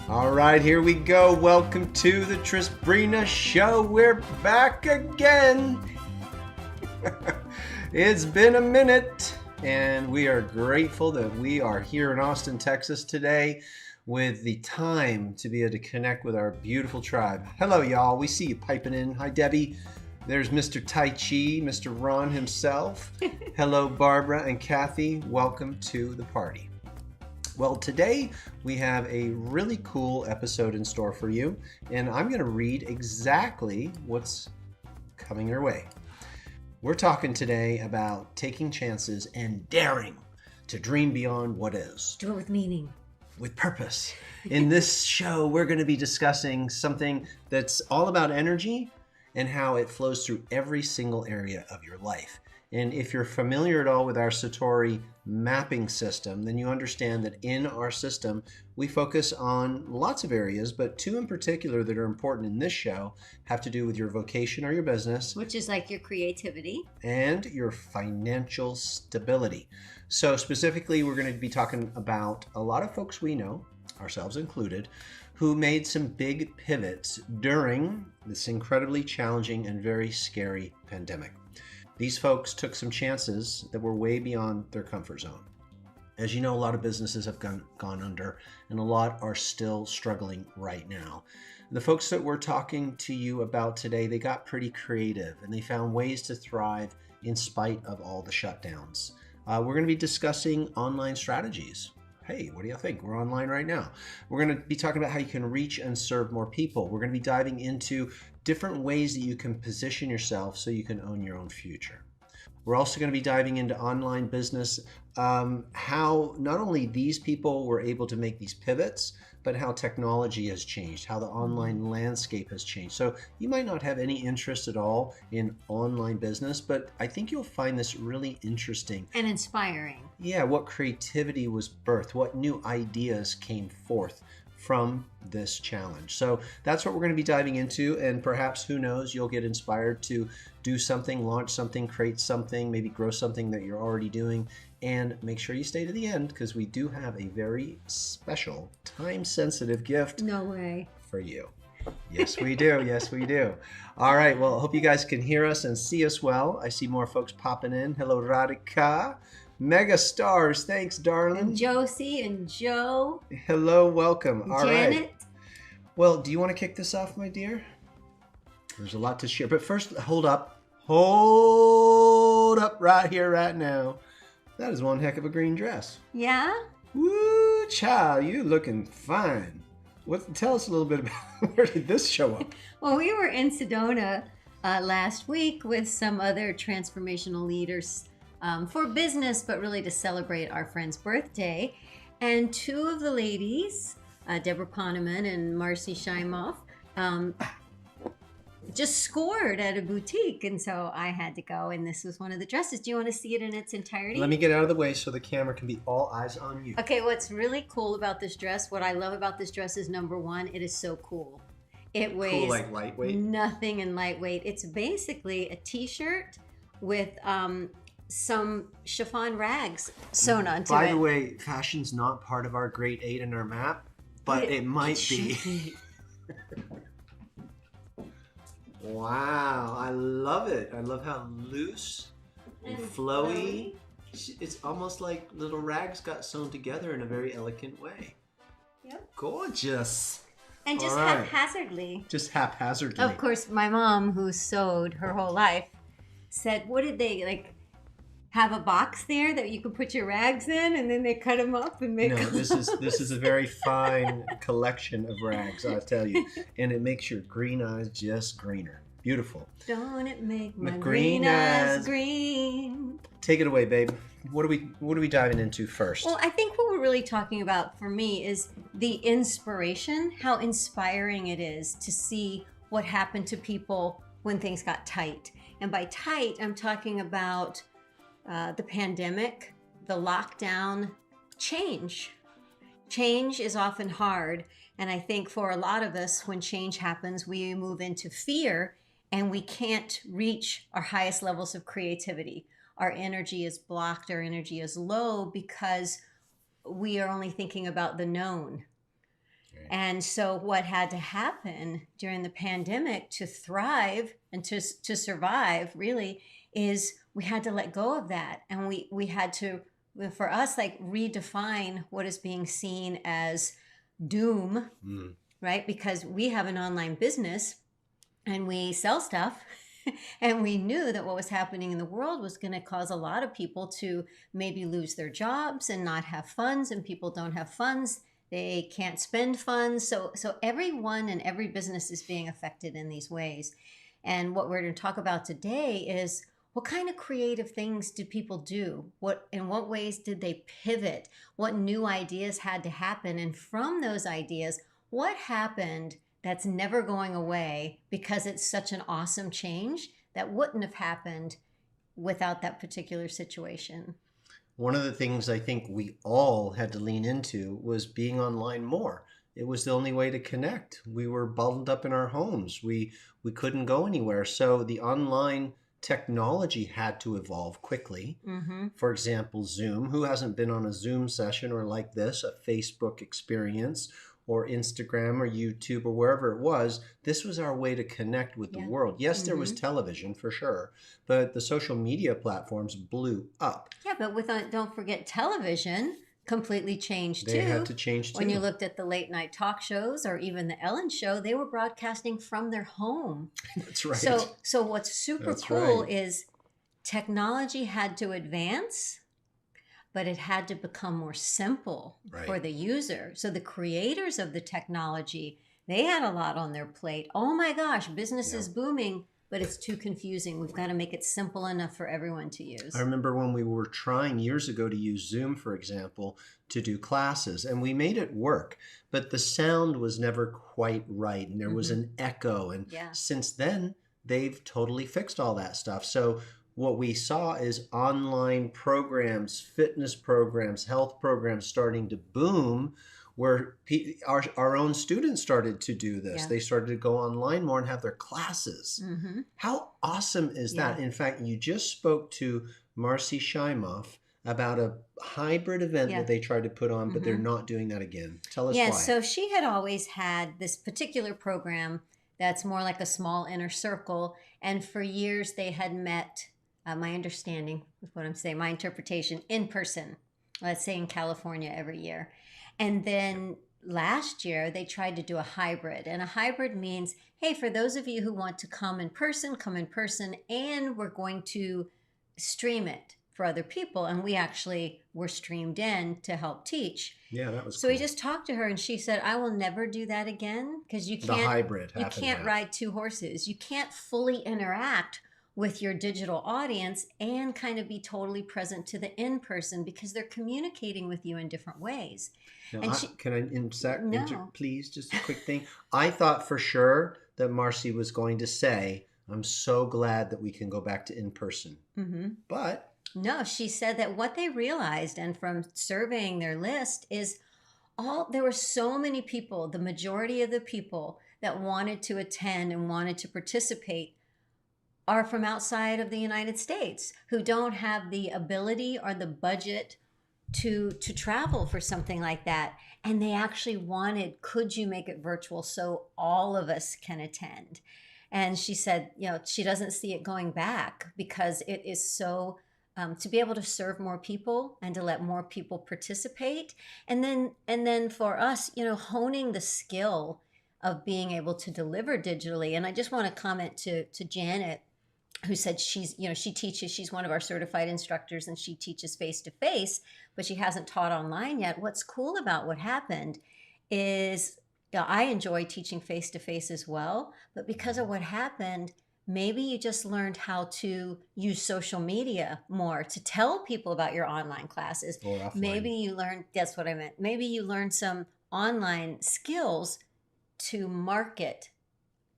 All right, here we go. Welcome to the Trisbrina Show. We're back again. It's been a minute, and we are grateful that we are here in Austin, Texas today with the time to be able to connect with our beautiful tribe. Hello, y'all. We see you piping in. Hi, Debbie. There's Mr. Tai Chi, Mr. Ron himself. Hello, Barbara and Kathy. Welcome to the party. Well, today we have a really cool episode in store for you, and I'm going to read exactly what's coming your way. We're talking today about taking chances and daring to dream beyond what is. Do it with meaning. With purpose. In this show, we're going to be discussing something that's all about energy and how it flows through every single area of your life. And if you're familiar at all with our Satori mapping system, then you understand that in our system, we focus on lots of areas, but two in particular that are important in this show have to do with your vocation or your business. Which is like your creativity. And your financial stability. So specifically, we're going to be talking about a lot of folks we know, ourselves included, who made some big pivots during this incredibly challenging and very scary pandemic. These folks took some chances that were way beyond their comfort zone. As you know, a lot of businesses have gone under, and a lot are still struggling right now. The folks that we're talking to you about today, they got pretty creative, and they found ways to thrive in spite of all the shutdowns. We're going to be discussing online strategies. Hey, what do you think? We're online right now. We're going to be talking about how you can reach and serve more people. We're going to be diving into different ways that you can position yourself so you can own your own future. We're also going to be diving into online business, how not only these people were able to make these pivots, but how technology has changed, how the online landscape has changed. So you might not have any interest at all in online business, but I think you'll find this really interesting. And inspiring. Yeah, what creativity was birthed, what new ideas came forth from this challenge. So that's what we're going to be diving into, and perhaps, who knows, you'll get inspired to do something, launch something, create something, maybe grow something that you're already doing. And make sure you stay to the end, because we do have a very special, time-sensitive gift. No way. For you. Yes, we do. Yes, we do. All right. Well, I hope you guys can hear us and see us well. I see more folks popping in. Hello, Radhika. Mega stars. Thanks, darling. And Josie and Joe. Hello, welcome. All right. Janet. Well, do you want to kick this off, my dear? There's a lot to share. But first, hold up. Hold up right here, right now. That is one heck of a green dress. Yeah? Woo, child, you looking fine. Tell us a little bit about where did this show up? Well, we were in Sedona last week with some other transformational leaders for business, but really to celebrate our friend's birthday. And two of the ladies, Deborah Poneman and Marcy Scheimoff, just scored at a boutique, and so I had to go, and this was one of the dresses. Do you want to see it in its entirety? Let me get out of the way so the camera can be all eyes on you. Okay, what's really cool about this dress, what I love about this dress is, number one, it is so cool. It weighs cool, like lightweight? Nothing and lightweight. It's basically a t-shirt with some chiffon rags sewn onto it. By the way, fashion's not part of our grade 8 in our map, but it might be. Wow, I love it. I love how loose and flowy. It's almost like little rags got sewn together in a very elegant way. Yep. Gorgeous. And just haphazardly. Just haphazardly. Of course, my mom, who sewed her whole life, said, what did they, have a box there that you could put your rags in, and then they cut them up and make them? No, this is a very fine collection of rags, I'll tell you. And it makes your green eyes just greener. Beautiful. Don't it make my green eyes green? Take it away, babe. What are we diving into first? Well, I think what we're really talking about for me is the inspiration, how inspiring it is to see what happened to people when things got tight. And by tight, I'm talking about the pandemic, the lockdown, change. Change is often hard. And I think for a lot of us, when change happens, we move into fear and we can't reach our highest levels of creativity. Our energy is blocked, our energy is low because we are only thinking about the known. Right. And so what had to happen during the pandemic to thrive and to survive really is we had to let go of that. And we had to, for us, like redefine what is being seen as doom, right? Because we have an online business and we sell stuff. And we knew that what was happening in the world was going to cause a lot of people to maybe lose their jobs and not have funds. And people don't have funds. They can't spend funds. So everyone and every business is being affected in these ways. And what we're going to talk about today is what kind of creative things do people do? In what ways did they pivot? What new ideas had to happen? And from those ideas, what happened that's never going away because it's such an awesome change that wouldn't have happened without that particular situation? One of the things I think we all had to lean into was being online more. It was the only way to connect. We were bundled up in our homes. We couldn't go anywhere. So the online technology had to evolve quickly. For example, Zoom. Who hasn't been on a Zoom session or like this, a Facebook experience, or Instagram or YouTube or wherever it was? This was our way to connect with the world. Yes, there was television for sure, but the social media platforms blew up. Yeah, but don't forget television completely changed too. They had to change too. When you looked at the late night talk shows or even the Ellen Show, they were broadcasting from their home. That's right. So what's super cool is technology had to advance, but it had to become more simple for the user. So the creators of the technology, they had a lot on their plate. Oh my gosh, business is booming, but it's too confusing. We've got to make it simple enough for everyone to use. I remember when we were trying years ago to use Zoom, for example, to do classes, and we made it work, but the sound was never quite right, and there was an echo. And since then, they've totally fixed all that stuff. So what we saw is online programs, fitness programs, health programs starting to boom, where our own students started to do this. They started to go online more and have their classes. How awesome is that? In fact, you just spoke to Marcy Shimoff about a hybrid event that they tried to put on, but they're not doing that again. Tell us why. So she had always had this particular program that's more like a small inner circle. And for years they had met, my understanding with what I'm saying, my interpretation, in person, let's say in California every year. And then last year they tried to do a hybrid. And a hybrid means, hey, for those of you who want to come in person, and we're going to stream it for other people. And we actually were streamed in to help teach. Yeah, that was so cool. We just talked to her and she said, I will never do that again because you can't, the hybrid, you can't ride two horses. You can't fully interact with your digital audience and kind of be totally present to the in-person because they're communicating with you in different ways. Now, and can I insert, please, just a quick thing? I thought for sure that Marcy was going to say, I'm so glad that we can go back to in-person. But no, she said that what they realized, and from surveying their list, is there were so many people, the majority of the people that wanted to attend and wanted to participate are from outside of the United States who don't have the ability or the budget to travel for something like that. And they actually wanted, could you make it virtual so all of us can attend? And she said, she doesn't see it going back because it is so, to be able to serve more people and to let more people participate. And then for us, honing the skill of being able to deliver digitally. And I just want to comment to Janet, who said she teaches, she's one of our certified instructors and she teaches face-to-face, but she hasn't taught online yet. What's cool about what happened is I enjoy teaching face-to-face as well, but because of what happened, maybe you just learned how to use social media more to tell people about your online classes. Or offline. Maybe you learned, that's what I meant. Maybe you learned some online skills to market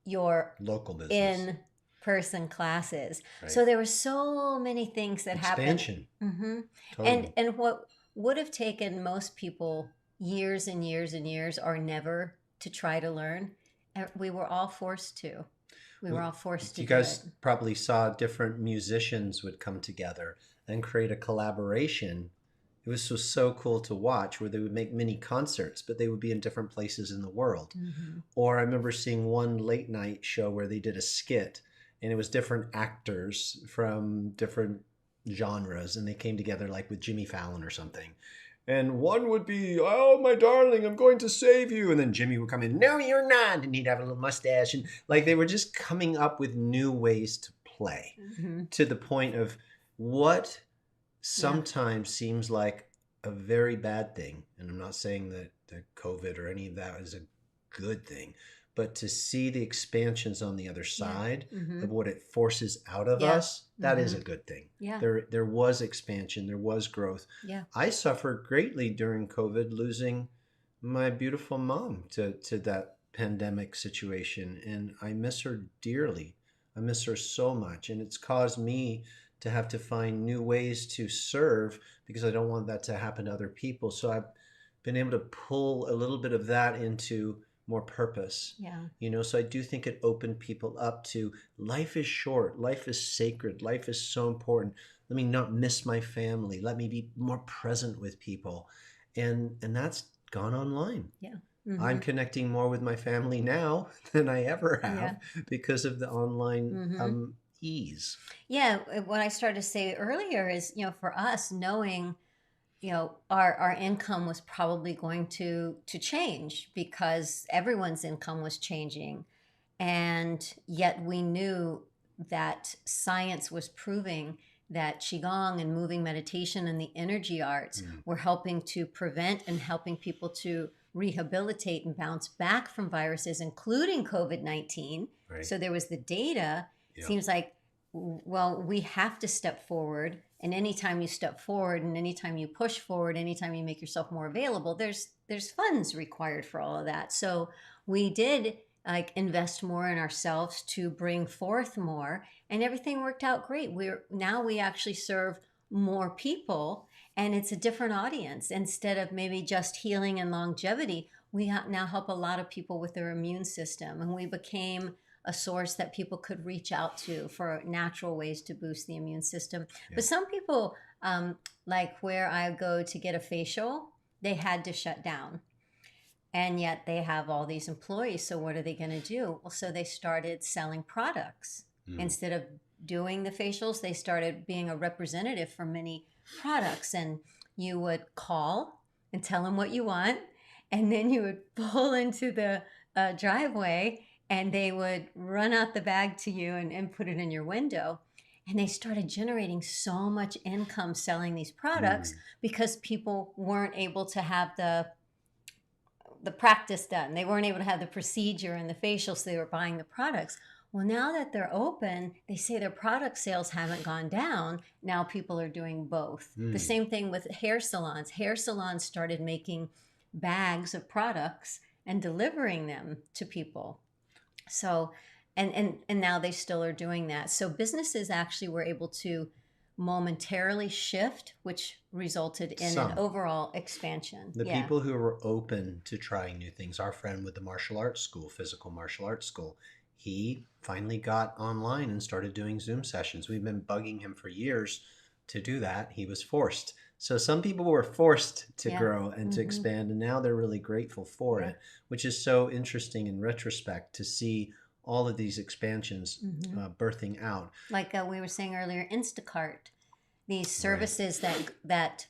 your local business. In-person classes. Right. So there were so many things that Expansion. happened. Totally. And what would have taken most people years and years and years or never to try to learn, we were all forced to. We were all forced to. You guys probably saw different musicians would come together and create a collaboration. It was so cool to watch, where they would make mini concerts, but they would be in different places in the world. Or I remember seeing one late night show where they did a skit, and it was different actors from different genres, and they came together like with Jimmy Fallon or something. And one would be, "Oh, my darling, I'm going to save you." And then Jimmy would come in, "No, you're not." And he'd have a little mustache. And like they were just coming up with new ways to play, to the point of what sometimes seems like a very bad thing. And I'm not saying that the COVID or any of that is a good thing, but to see the expansions on the other side of what it forces out of us, that is a good thing. There was expansion, there was growth. I suffered greatly during COVID, losing my beautiful mom to that pandemic situation, and I miss her dearly. I miss her so much, and it's caused me to have to find new ways to serve, because I don't want that to happen to other people. So I've been able to pull a little bit of that into more purpose. So I do think it opened people up to, life is short, life is sacred, life is so important. Let me not miss my family. Let me be more present with people. And that's gone online. I'm connecting more with my family now than I ever have because of the online ease. What I started to say earlier is, for us, knowing, our income was probably going to change, because everyone's income was changing. And yet we knew that science was proving that Qigong and moving meditation and the energy arts were helping to prevent and helping people to rehabilitate and bounce back from viruses, including COVID-19. So there was the data. Seems like, well, we have to step forward. And anytime you step forward, and anytime you push forward, anytime you make yourself more available, there's funds required for all of that. So we did invest more in ourselves to bring forth more, and everything worked out great. We actually serve more people, and it's a different audience. Instead of maybe just healing and longevity, we now help a lot of people with their immune system, and we became a source that people could reach out to for natural ways to boost the immune system. But some people, like where I go to get a facial, they had to shut down. And yet they have all these employees. So what are they going to do? Well, so they started selling products. Instead of doing the facials, they started being a representative for many products. And you would call and tell them what you want. And then you would pull into the driveway, and they would run out the bag to you and put it in your window. And they started generating so much income selling these products because people weren't able to have the practice done. They weren't able to have the procedure and the facial, so they were buying the products. Well, now that they're open, they say their product sales haven't gone down. Now people are doing both. The same thing with hair salons. Hair salons started making bags of products and delivering them to people. So, and now they still are doing that. So businesses actually were able to momentarily shift, which resulted in an overall expansion. The people who were open to trying new things, our friend with the martial arts school, physical martial arts school, he finally got online and started doing Zoom sessions. We've been bugging him for years to do that. He was forced. So some people were forced to grow and to expand, and now they're really grateful for it, which is so interesting in retrospect to see all of these expansions birthing out. Like we were saying earlier, Instacart, these services that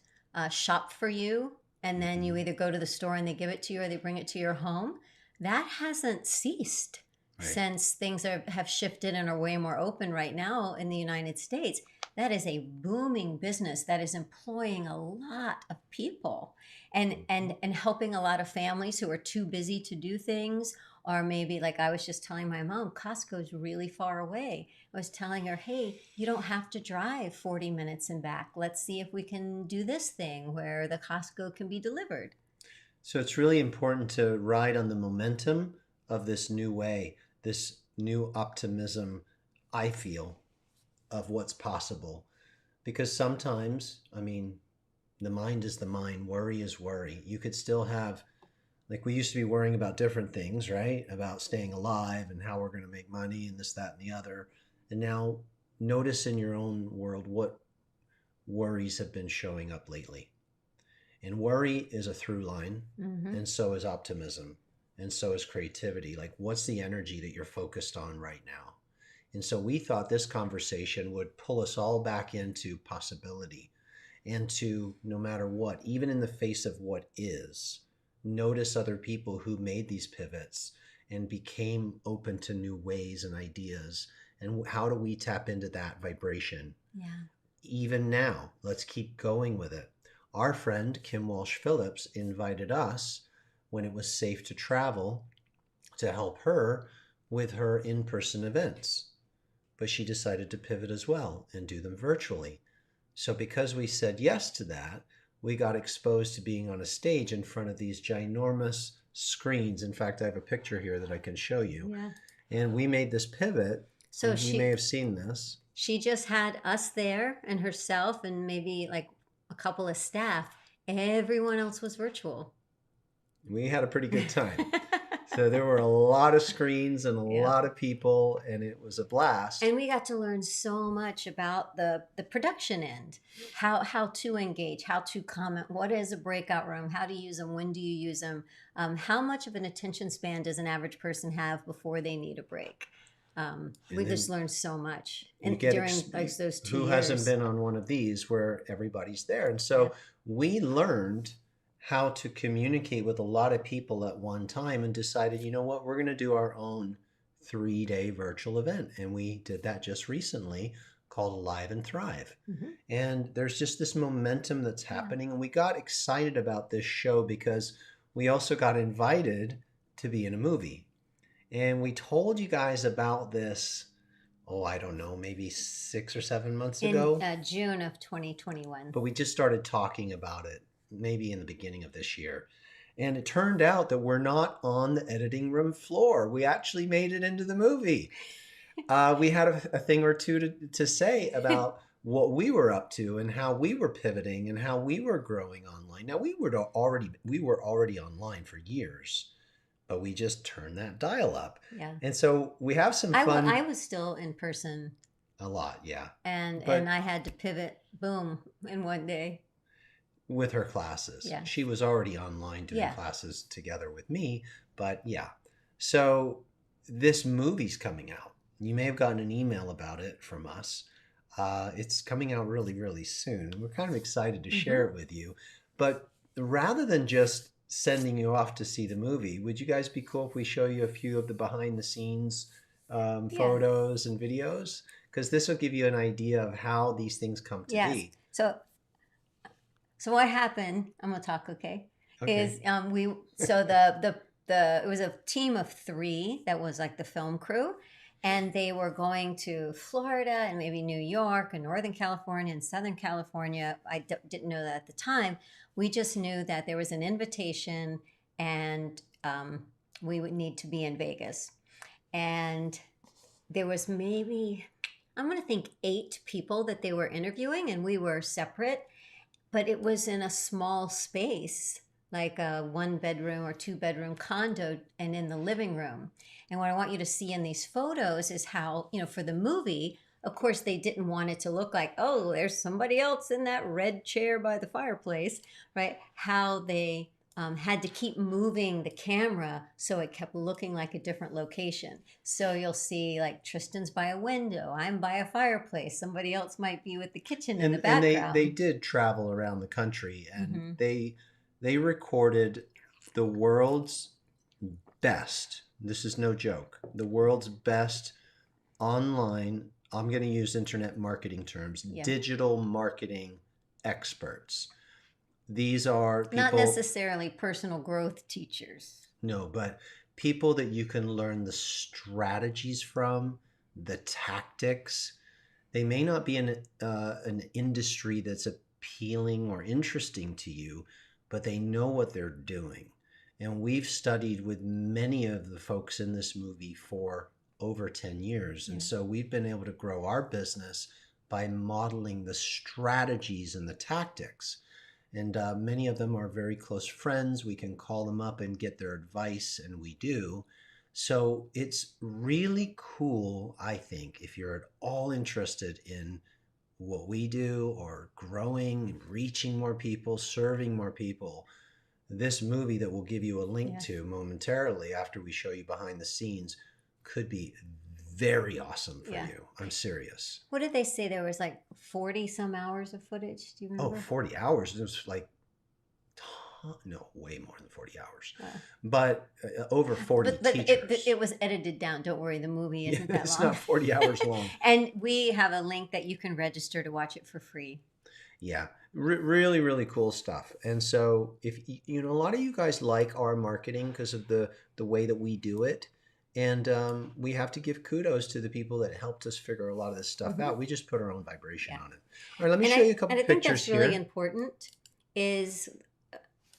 shop for you, and then you either go to the store and they give it to you, or they bring it to your home. That hasn't ceased since things have shifted and are way more open right now in the United States. That is a booming business that is employing a lot of people and helping a lot of families who are too busy to do things. Or maybe, like I was just telling my mom, Costco's really far away. I was telling her, hey, you don't have to drive 40 minutes and back. Let's see if we can do this thing where the Costco can be delivered. So it's really important to ride on the momentum of this new way, this new optimism, I feel, of what's possible. Because sometimes, I mean, the mind is the mind, worry is worry. You could still have, like, we used to be worrying about different things, right? About staying alive and how we're going to make money and this, that, and the other. And now notice in your own world what worries have been showing up lately. And worry is a through line, Mm-hmm. and so is optimism, and so is creativity. Like, what's the energy that you're focused on right now? And so we thought this conversation would pull us all back into possibility and to, no matter what, even in the face of what is, notice other people who made these pivots and became open to new ways and ideas. And how do we tap into that vibration? Yeah. Even now, let's keep going with it. Our friend Kim Walsh Phillips invited us, when it was safe to travel, to help her with her in-person events. But she decided to pivot as well and do them virtually. So because we said yes to that, we got exposed to being on a stage in front of these ginormous screens. In fact, I have a picture here that I can show you. Yeah. And we made this pivot. So you may have seen this. She just had us there and herself and maybe like a couple of staff. Everyone else was virtual. We had a pretty good time. So there were a lot of screens and a lot of people, and it was a blast. And we got to learn so much about the production end, how to engage, how to comment, what is a breakout room, how to use them, when do you use them, how much of an attention span does an average person have before they need a break. We just learned so much during like those 2 years. Who hasn't been on one of these where everybody's there? And so we learned how to communicate with a lot of people at one time and decided, you know what, we're going to do our own 3-day virtual event. And we did that just recently, called Alive and Thrive. Mm-hmm. And there's just this momentum that's happening. And we got excited about this show because we also got invited to be in a movie. And we told you guys about this, I don't know, maybe 6 or 7 months ago. In June of 2021. But we just started talking about it maybe in the beginning of this year. And it turned out that we're not on the editing room floor. We actually made it into the movie. We had a thing or two to say about what we were up to and how we were pivoting and how we were growing online. Now, we were already online for years, but we just turned that dial up. Yeah. And so we have some fun. I was still in person. A lot, yeah. And I had to pivot, boom, in one day. With her classes. Yeah. She was already online doing classes together with me, but yeah. So this movie's coming out. You may have gotten an email about it from us. It's coming out really, really soon. We're kind of excited to share it with you. But rather than just sending you off to see the movie, would you guys be cool if we show you a few of the behind the scenes photos and videos? Because this will give you an idea of how these things come to be. So what happened? I'm gonna talk, okay? Is it was a team of 3 that was like the film crew, and they were going to Florida and maybe New York and Northern California and Southern California. I didn't know that at the time. We just knew that there was an invitation, and we would need to be in Vegas, and there was maybe, I'm gonna think 8 people that they were interviewing, and we were separate. But it was in a small space, like a 1-bedroom or 2-bedroom condo, and in the living room. And what I want you to see in these photos is how, for the movie, of course, they didn't want it to look like, oh, there's somebody else in that red chair by the fireplace, right? How they had to keep moving the camera so it kept looking like a different location. So you'll see like Tristan's by a window, I'm by a fireplace, somebody else might be with the kitchen in the background. And they did travel around the country, and they recorded the world's best, this is no joke, the world's best online, I'm going to use internet marketing terms, digital marketing experts. These are people, not necessarily personal growth teachers. No, but people that you can learn the strategies from, the tactics. They may not be in an industry that's appealing or interesting to you, but they know what they're doing. And we've studied with many of the folks in this movie for over 10 years. And so we've been able to grow our business by modeling the strategies and the tactics. And many of them are very close friends. We can call them up and get their advice, and we do. So it's really cool, I think, if you're at all interested in what we do or growing, reaching more people, serving more people, this movie that we'll give you a link to momentarily after we show you behind the scenes could be very awesome for you. I'm serious. What did they say? There was like 40 some hours of footage. Do you remember? Oh, 40 hours. It was like, no, way more than 40 hours. But over 40 teachers. It was edited down. Don't worry, the movie isn't that long. It's not 40 hours long. And we have a link that you can register to watch it for free. Yeah, really, really cool stuff. And so if you know, a lot of you guys like our marketing because of the way that we do it. And we have to give kudos to the people that helped us figure a lot of this stuff out. We just put our own vibration on it. All right, let me show you a couple pictures here. And I think that's really important is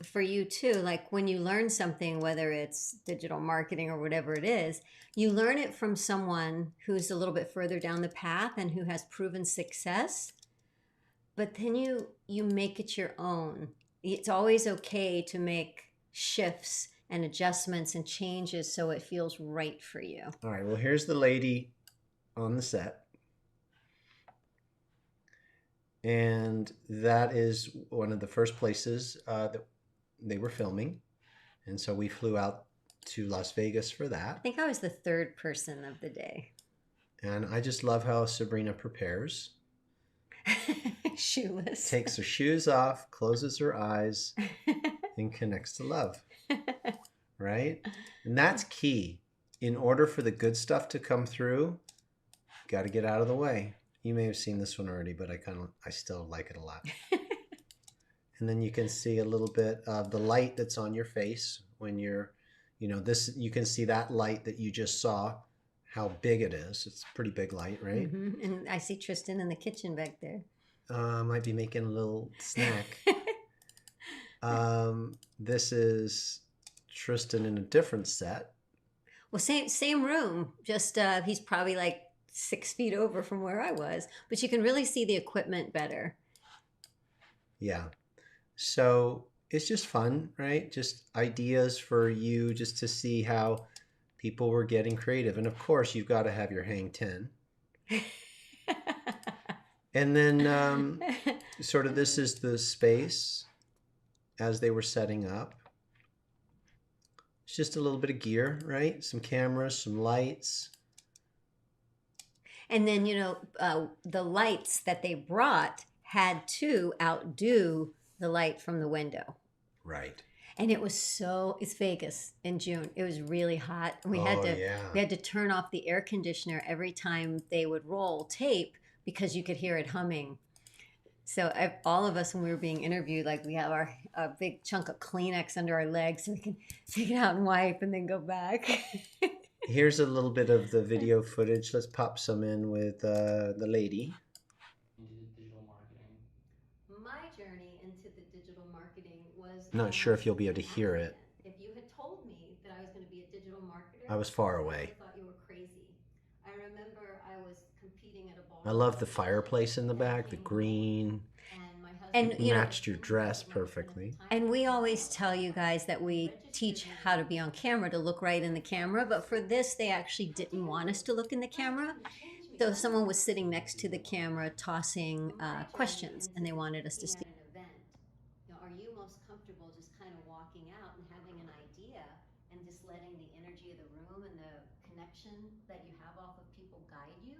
for you too. Like when you learn something, whether it's digital marketing or whatever it is, you learn it from someone who's a little bit further down the path and who has proven success. But then you make it your own. It's always okay to make shifts and adjustments and changes so it feels right for you. All right, well, here's the lady on the set. And that is one of the first places that they were filming. And so we flew out to Las Vegas for that. I think I was the third person of the day. And I just love how Sabrina prepares. Shoeless. Takes her shoes off, closes her eyes, and connects to love. Right? And that's key. In order for the good stuff to come through, got to get out of the way. You may have seen this one already, but I still like it a lot. And then you can see a little bit of the light that's on your face when you're, you can see that light that you just saw, how big it is. It's a pretty big light, right? And I see Tristan in the kitchen back there. Might be making a little snack. This is Tristan in a different set. Well, same room, just he's probably like 6 feet over from where I was, but you can really see the equipment better. Yeah. So it's just fun, right? Just ideas for you just to see how people were getting creative. And of course, you've got to have your hang 10. And then sort of this is the space as they were setting up. It's just a little bit of gear, right? Some cameras, some lights. And then, the lights that they brought had to outdo the light from the window. Right. And it's Vegas in June. It was really hot. We had to turn off the air conditioner every time they would roll tape because you could hear it humming. So all of us, when we were being interviewed, like we have a big chunk of Kleenex under our legs so we can take it out and wipe and then go back. Here's a little bit of the video footage. Let's pop some in with the lady. Digital marketing. My journey into the digital marketing was... Not sure if you'll be able to hear it. If you had told me that I was going to be a digital marketer... I was far away. I thought you were crazy. I remember I was competing at a bar... I love the fireplace in the back, the green. And matched your dress perfectly. And we always tell you guys that we teach how to be on camera, to look right in the camera. But for this, they actually didn't want us to look in the camera. So someone was sitting next to the camera tossing questions, and they wanted us to see. Are you most comfortable just kind of walking out and having an idea and just letting the energy of the room and the connection that you have off of people guide you?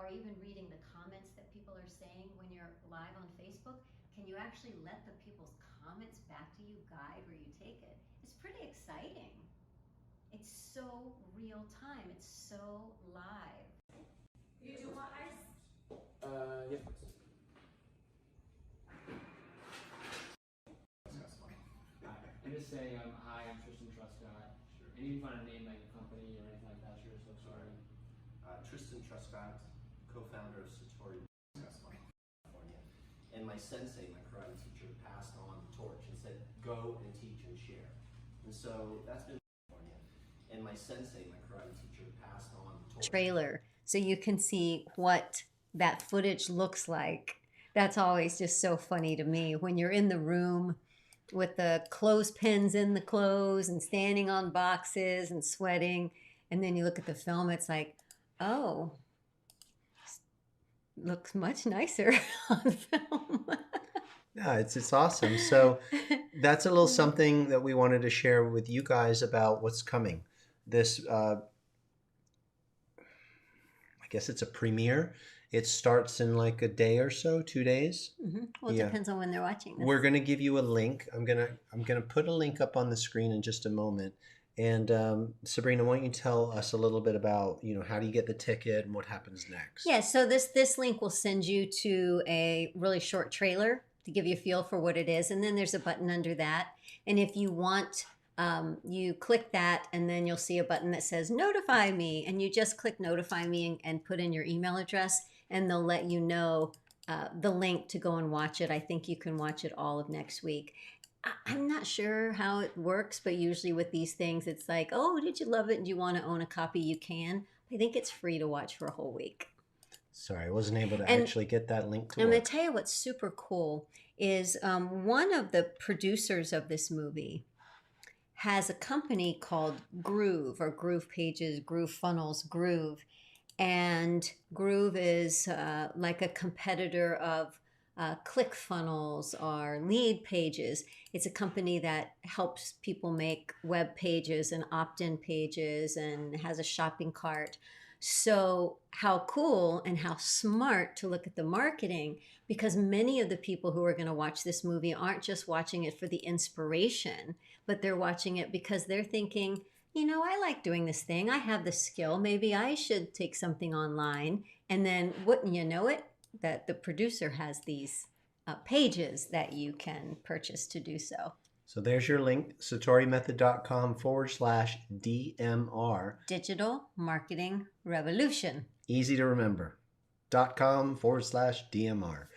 Or even reading the comments that people are saying when you're live on Facebook? Can you actually let the people's comments back to you guide where you take it? It's pretty exciting. It's so real time. It's so live. You do want ice? Yes, please. I'm just saying, hi, I'm Tristan Truscott. Sure. And you can find a name like your company or anything like that, sure, so sorry. Tristan Truscott, co-founder of Satori Energy. And my sensei, my karate teacher, passed on the torch and said, go and teach and share. And so that's been California. And my sensei, my karate teacher, passed on the torch. Trailer, so you can see what that footage looks like. That's always just so funny to me when you're in the room with the clothespins in the clothes and standing on boxes and sweating, and then you look at the film, it's like, oh, looks much nicer on film. Yeah, it's awesome. So that's a little something that we wanted to share with you guys about what's coming. This, I guess it's a premiere. It starts in like a day or so, 2 days. Well, it Yeah. depends on when they're watching this. We're gonna give you a link. I'm gonna put a link up on the screen in just a moment. And Sabrina, why don't you tell us a little bit about, how do you get the ticket and what happens next? Yeah, so this link will send you to a really short trailer to give you a feel for what it is, and then there's a button under that. And if you want, you click that, and then you'll see a button that says "Notify me," and you just click "Notify me" and put in your email address, and they'll let you know the link to go and watch it. I think you can watch it all of next week. I'm not sure how it works, but usually with these things, it's like, oh, did you love it and you want to own a copy? You can. I think it's free to watch for a whole week. Sorry, I wasn't able to And actually get that link to I'm going work. to tell you what's super cool is one of the producers of this movie has a company called Groove or Groove Pages, Groove Funnels, Groove. And Groove is like a competitor of ClickFunnels or Lead Pages. It's a company that helps people make web pages and opt-in pages and has a shopping cart. So how cool and how smart to look at the marketing, because many of the people who are going to watch this movie aren't just watching it for the inspiration, but they're watching it because they're thinking, I like doing this thing. I have the skill. Maybe I should take something online. And then wouldn't you know it, that the producer has these pages that you can purchase to do so. So there's your link, satorimethod.com/DMR. Digital Marketing Revolution. Easy to remember. .com/DMR.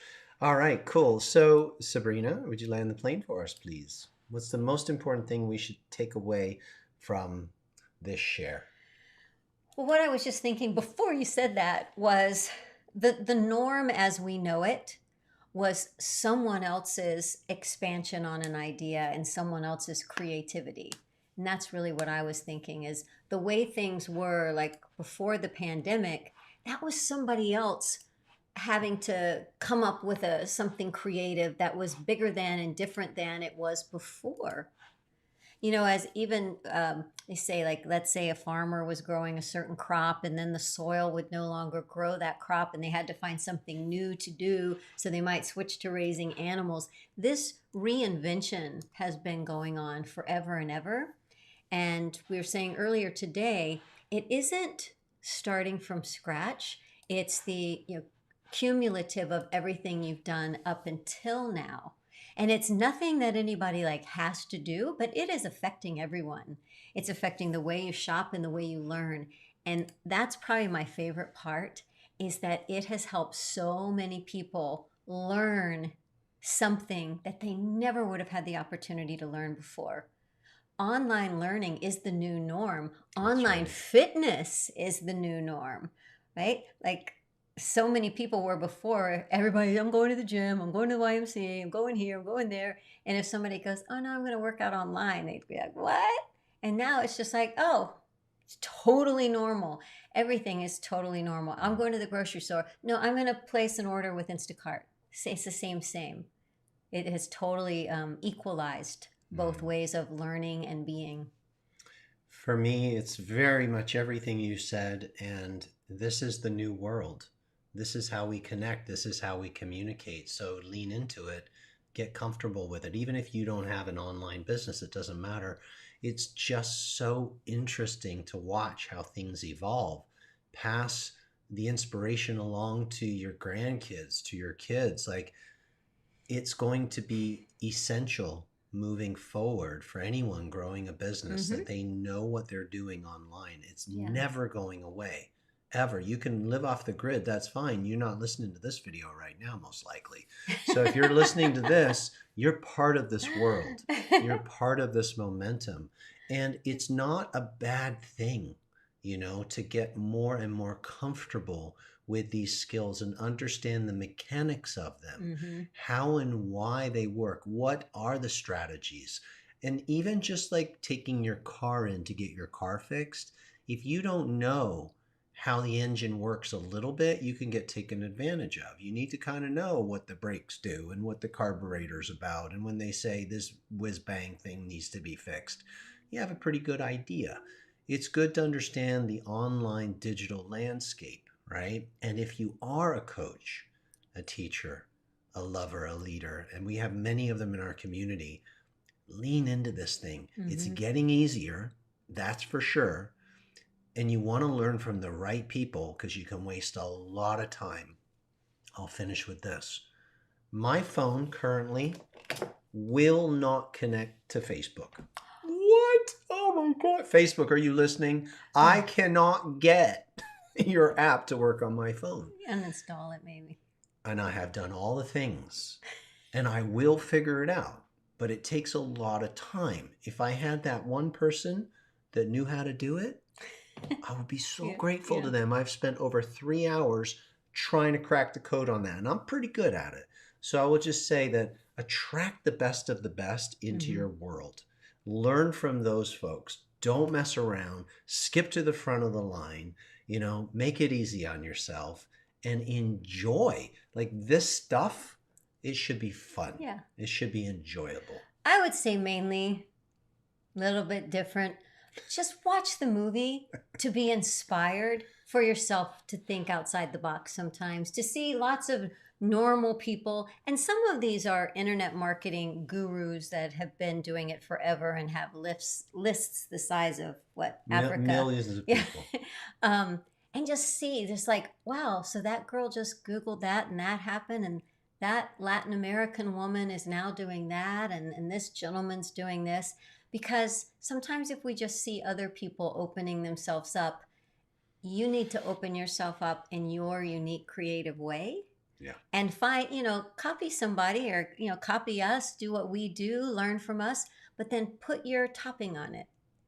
All right, cool. So Sabrina, would you land the plane for us, please? What's the most important thing we should take away from this share? Well, what I was just thinking before you said that was the norm as we know it was someone else's expansion on an idea and someone else's creativity. And that's really what I was thinking is the way things were like before the pandemic, that was somebody else having to come up with something creative that was bigger than and different than it was before. As even they say, like, let's say a farmer was growing a certain crop and then the soil would no longer grow that crop and they had to find something new to do. So they might switch to raising animals. This reinvention has been going on forever and ever. And we were saying earlier today, it isn't starting from scratch. It's the cumulative of everything you've done up until now. And it's nothing that anybody has to do, but it is affecting everyone. It's affecting the way you shop and the way you learn. And that's probably my favorite part is that it has helped so many people learn something that they never would have had the opportunity to learn before. Online learning is the new norm. Online fitness is the new norm, right? Like, so many people were before, everybody, I'm going to the gym, I'm going to the YMCA, I'm going here, I'm going there. And if somebody goes, oh no, I'm going to work out online, they'd be like, what? And now it's just like, oh, it's totally normal. Everything is totally normal. I'm going to the grocery store. No, I'm going to place an order with Instacart. It's the same. It has totally equalized both ways of learning and being. For me, it's very much everything you said, and this is the new world. This is how we connect. This is how we communicate. So lean into it. Get comfortable with it. Even if you don't have an online business, it doesn't matter. It's just so interesting to watch how things evolve. Pass the inspiration along to your grandkids, to your kids. Like, it's going to be essential moving forward for anyone growing a business that they know what they're doing online. It's never going away. Ever. You can live off the grid. That's fine. You're not listening to this video right now, most likely. So if you're listening to this, you're part of this world. You're part of this momentum. And it's not a bad thing, to get more and more comfortable with these skills and understand the mechanics of them, how and why they work. What are the strategies? And even just like taking your car in to get your car fixed, if you don't know how the engine works a little bit, you can get taken advantage of. You need to kind of know what the brakes do and what the carburetor's about. And when they say this whiz-bang thing needs to be fixed, you have a pretty good idea. It's good to understand the online digital landscape, right? And if you are a coach, a teacher, a lover, a leader, and we have many of them in our community, lean into this thing. It's getting easier, that's for sure. And you want to learn from the right people because you can waste a lot of time. I'll finish with this. My phone currently will not connect to Facebook. What? Oh my God. Facebook, are you listening? I cannot get your app to work on my phone. Uninstall it maybe. And I have done all the things and I will figure it out, but it takes a lot of time. If I had that one person that knew how to do it, I would be so grateful to them. I've spent over 3 hours trying to crack the code on that, and I'm pretty good at it. So I will just say that attract the best of the best into your world. Learn from those folks. Don't mess around. Skip to the front of the line. You know, make it easy on yourself and enjoy. Like this stuff, it should be fun. Yeah. It should be enjoyable. I would say mainly a little bit different. Just watch the movie to be inspired for yourself to think outside the box sometimes, to see lots of normal people. And some of these are internet marketing gurus that have been doing it forever and have lists the size of Africa. Millions of people. And just see, just like, wow, so that girl just Googled that and that happened. And that Latin American woman is now doing that. And this gentleman's doing this. Because sometimes if we just see other people opening themselves up, you need to open yourself up in your unique creative way. Yeah. And find, copy somebody or, copy us, do what we do, learn from us, but then put your topping on it.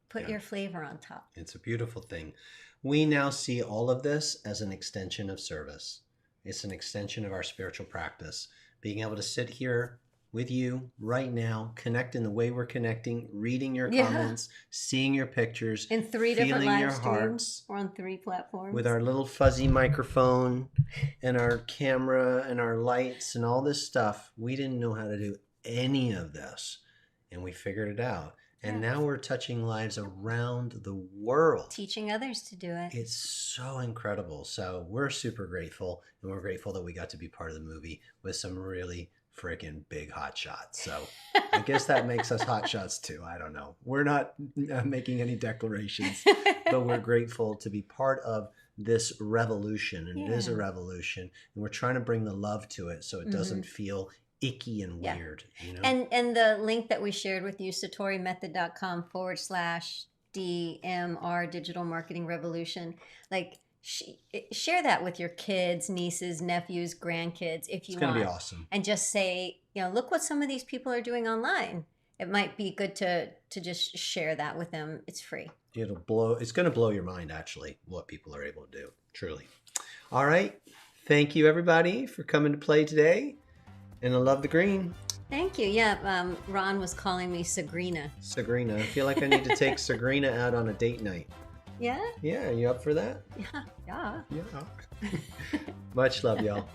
Put your flavor on top. It's a beautiful thing. We now see all of this as an extension of service. It's an extension of our spiritual practice. Being able to sit here with you right now, connect in the way we're connecting, reading your comments, seeing your pictures, in 3 different feeling your live hearts. streams. We're on 3 platforms. With our little fuzzy microphone and our camera and our lights and all this stuff. We didn't know how to do any of this. And we figured it out. And now we're touching lives around the world. Teaching others to do it. It's so incredible. So we're super grateful. And we're grateful that we got to be part of the movie with some really freaking big hot shots. So I guess that makes us hot shots too. I don't know. We're not making any declarations, but we're grateful to be part of this revolution. And it is a revolution. And we're trying to bring the love to it so it doesn't feel icky and weird. And the link that we shared with you, satorimethod.com/DMR Digital Marketing Revolution. Like, share that with your kids, nieces, nephews, grandkids if you want. It's going to be awesome. And just say, look what some of these people are doing online. It might be good to just share that with them. It's free. It's going to blow your mind, actually, what people are able to do. Truly. All right. Thank you, everybody, for coming to play today. And I love the green. Thank you. Yeah, Ron was calling me Sagrina. Sagrina. I feel like I need to take Sagrina out on a date night. Yeah? Yeah, are you up for that? Yeah. Yeah. Much love, y'all.